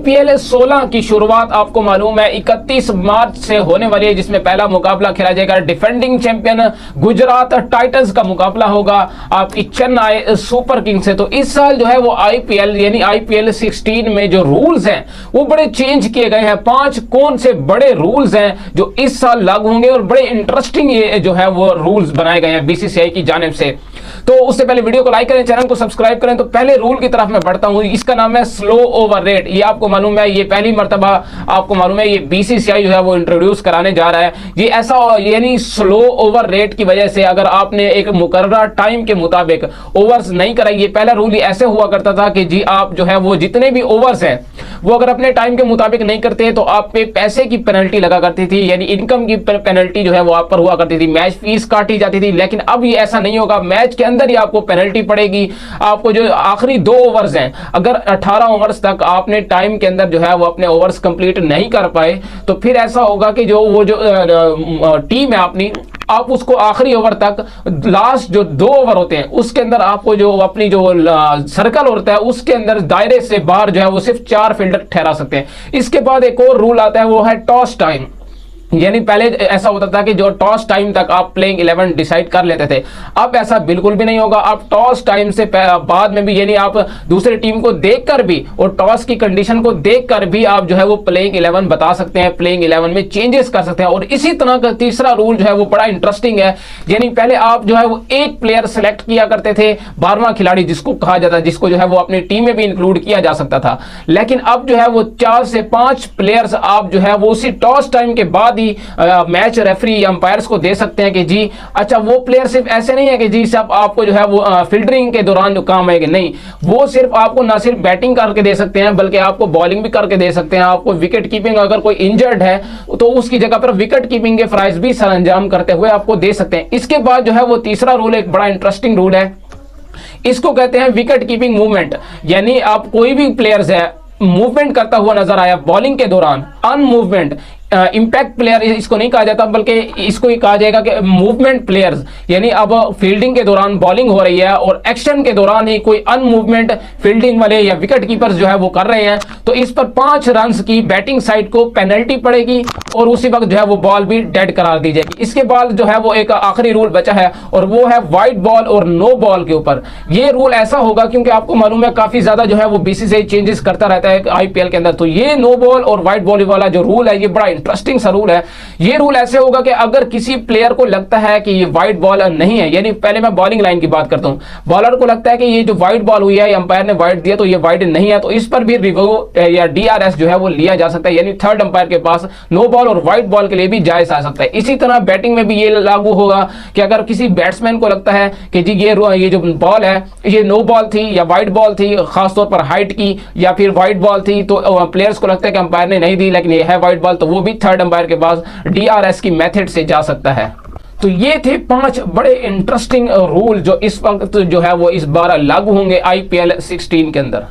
IPL 16 की शुरुआत आपको मालूम है 31 मार्च से होने वाली है, जिसमें पहला मुकाबला खेला जाएगा डिफेंडिंग चैंपियन गुजरात टाइटंस का मुकाबला होगा आपकी चेन्नई सुपर किंग्स से। तो इस साल जो है वो IPL यानी IPL 16 में जो रूल्स हैं वो बड़े चेंज किए गए हैं। 5 कौन से बड़े रूल्स हैं जो इस साल लागू होंगे और बड़े इंटरेस्टिंग ये जो है वो रूल्स बनाए गए हैं BCCI की जानिब से। तो उससे पहले वीडियो को लाइक करें, चैनल को सब्सक्राइब करें। तो पहले रूल की तरफ मैं बढ़ता हूं, इसका नाम है स्लो ओवर रेट। ये आपको मालूम है, ये पहली मर्तबा आपको मालूम है ये BCCI जो है वो इंट्रोड्यूस कराने जा रहा है। ये ऐसा यानी स्लो ओवर रेट की वजह से अगर आपने एक मुकर्रर टाइम के मुताबिक ओवर्स नहीं कराई, ये पहला रूल ऐसे हुआ करता था कि जी आप जो है वो जितने भी ओवर्स हैं वो अगर अपने टाइम के मुताबिक नहीं करते तो आप पे पैसे की पेनल्टी लगा करती थी, यानी इनकम की पेनल्टी जो है वो आप पर हुआ करती थी, मैच फीस काटी जाती थी। लेकिन अब ये ऐसा नहीं होगा, मैच के अंदर ही आपको पेनल्टी पड़ेगी। आपको जो आखिरी 2 ओवर्स हैं, अगर 18 ओवर्स तक आपने टाइम के अंदर जो है वो अपने ओवर्स कंप्लीट नहीं कर पाए तो फिर ऐसा होगा कि जो टीम है अपनी, आप उसको आखिरी ओवर तक लास्ट जो 2 ओवर होते हैं उसके अंदर आपको जो अपनी जो सर्कल होता है उसके अंदर दायरे से बाहर जो है वो सिर्फ 4 फील्डर ठहरा सकते हैं। इसके बाद एक और रूल आता है, वो है टॉस टाइम। यानी पहले ऐसा होता था कि जो टॉस टाइम तक आप प्लेइंग 11 डिसाइड कर लेते थे, अब ऐसा बिल्कुल भी नहीं होगा। आप टॉस टाइम से बाद में भी यानी आप दूसरी टीम को देखकर भी और टॉस की कंडीशन को देखकर भी आप जो है वो प्लेइंग 11 बता सकते हैं, प्लेइंग 11 में चेंजेस कर सकते हैं। और इसी तरह का तीसरा रूल जो है वो बड़ा इंटरेस्टिंग है। यानी पहले आप जो है वो एक प्लेयर सेलेक्ट किया करते थे, 12वां खिलाड़ी जिसको कहा जाता है, जिसको जो है वो अपनी टीम में भी इंक्लूड किया जा सकता था। लेकिन अब जो है वो 4 से 5 प्लेयर्स आप जो है वो उसी टॉस टाइम के बाद मैच रेफरी अंपायर्स को दे सकते हैं कि जी अच्छा वो प्लेयर सिर्फ ऐसे नहीं है कि जी सब आपको जो है वो फील्डिंग के दौरान जो काम आएगा, नहीं, वो सिर्फ आपको ना सिर्फ बैटिंग करके दे सकते हैं बल्कि आपको बॉलिंग भी करके दे सकते हैं। आपको विकेट कीपिंग, अगर कोई इंजर्ड है तो उसकी जगह पर विकेट कीपिंग के फ्राइज भी सरअंजाम करते हुए आपको दे सकते हैं। इसके बाद जो है वो तीसरा रूल एक बड़ा इंटरेस्टिंग रूल है, इसको कहते हैं विकेट कीपिंग मूवमेंट। यानी आप कोई भी प्लेयर्स है मूवमेंट करता हुआ नजर आया बॉलिंग के दौरान, अनमूवमेंट इंपैक्ट प्लेयर इसको नहीं कहा जाता बल्कि इसको ही कहा जाएगा कि मूवमेंट प्लेयर्स। यानी अब फील्डिंग के दौरान बॉलिंग हो रही है और एक्शन के दौरान ही कोई अनमूवमेंट फील्डिंग वाले या विकेट कीपर्स जो है वो कर रहे हैं, तो इस पर 5 रन्स की बैटिंग साइड को पेनल्टी पड़ेगी और उसी वक्त जो है वो बॉल भी डेड करार दी जाएगी। इसके बाद जो है वो एक आखिरी रूल बचा है और वो है वाइड बॉल और नो बॉल के ऊपर। ये रूल ऐसा होगा क्योंकि आपको मालूम है काफी ज्यादा जो है वो BCCI चेंजेस करता रहता है IPL के अंदर, तो ये नो बॉल और वाइड बॉल वाला जो रूल है ये बड़ा इंटरेस्टिंग सा रूल है। ये रूल ऐसे होगा कि अगर किसी प्लेयर को लगता है कि ये वाइड बॉल नहीं है, यानी पहले मैं बॉलिंग लाइन की बात करता हूं, बॉलर को लगता है कि ये जो वाइड बॉल हुई है अंपायर ने वाइड दिया तो ये वाइड नहीं है, तो इस पर भी रिव्यू या DRS जो है वो लिया जा सकता है। यानी थर्ड अंपायर के पास नो बॉल और वाइड बॉल के लिए भी जायज आ सकता है। इसी तरह बैटिंग में भी ये लागू होगा कि अगर किसी बैट्समैन को लगता है कि जी ये जो बॉल है ये नो बॉल थी या वाइड बॉल थी, खासतौर पर हाइट की, या फिर वाइड बॉल थी, तो प्लेयर्स को लगता है कि अंपायर ने नहीं दी लेकिन ये है वाइड बॉल, तो वो भी थर्ड अंपायर के पास DRS की मेथड से जा सकता है। तो ये थे 5 बड़े इंटरेस्टिंग रूल जो इस वक्त जो है वो इस बार लागू होंगे IPL 16 के अंदर।